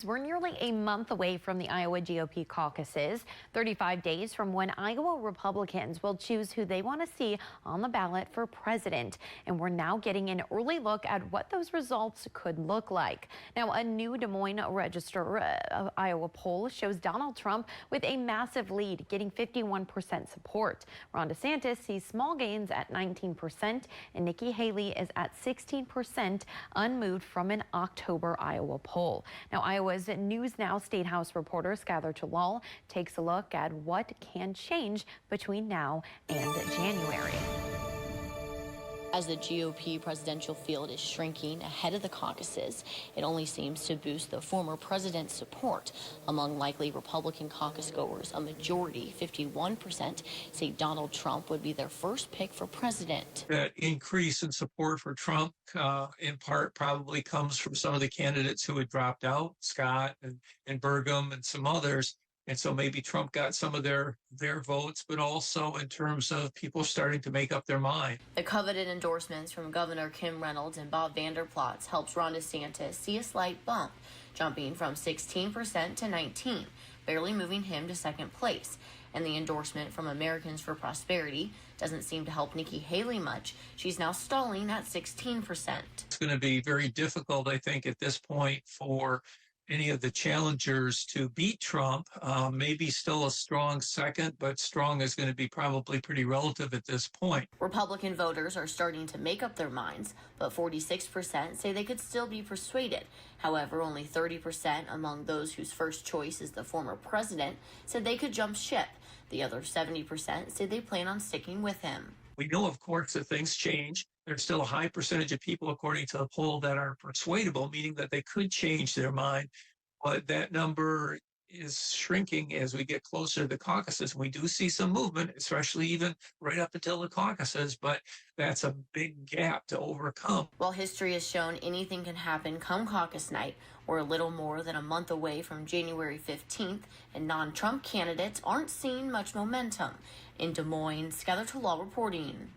We're nearly a month away from the Iowa GOP caucuses, 35 days from when Iowa Republicans will choose who they want to see on the ballot for president. And we're now getting an early look at what those results could look like. Now, a new Des Moines Register Iowa poll shows Donald Trump with a massive lead, getting 51% support. Ron DeSantis sees small gains at 19%, and Nikki Haley is at 16%, unmoved from an October Iowa poll. Now, Iowa's News Now State House reporter Skylar Talal takes a look at what can change between now and January. As the GOP presidential field is shrinking ahead of the caucuses, it only seems to boost the former president's support. Among likely Republican caucus goers, a majority, 51%, say Donald Trump would be their first pick for president. That increase in support for Trump, in part, probably comes from some of the candidates who had dropped out, Scott and Burgum and some others. And so maybe Trump got some of their votes, but also in terms of people starting to make up their mind. The coveted endorsements from Governor Kim Reynolds and Bob Vander Plaats helps Ron DeSantis see a slight bump, jumping from 16% to 19%, barely moving him to second place. And the endorsement from Americans for Prosperity doesn't seem to help Nikki Haley much. She's now stalling at 16%. It's going to be very difficult, I think, at this point for any of the challengers to beat Trump. Maybe still a strong second, but strong is going to be probably pretty relative at this point. Republican voters are starting to make up their minds, but 46% say they could still be persuaded. However, only 30% among those whose first choice is the former president said they could jump ship. The other 70% say they plan on sticking with him. We know, of course, that things change. There's still a high percentage of people, according to the poll, that are persuadable, meaning that they could change their mind. But that number is shrinking as we get closer to the caucuses. We do see some movement, especially even right up until the caucuses, but that's a big gap to overcome. While history has shown anything can happen come caucus night, we're a little more than a month away from January 15th, and non-Trump candidates aren't seeing much momentum. In Des Moines, Skylar Talal reporting.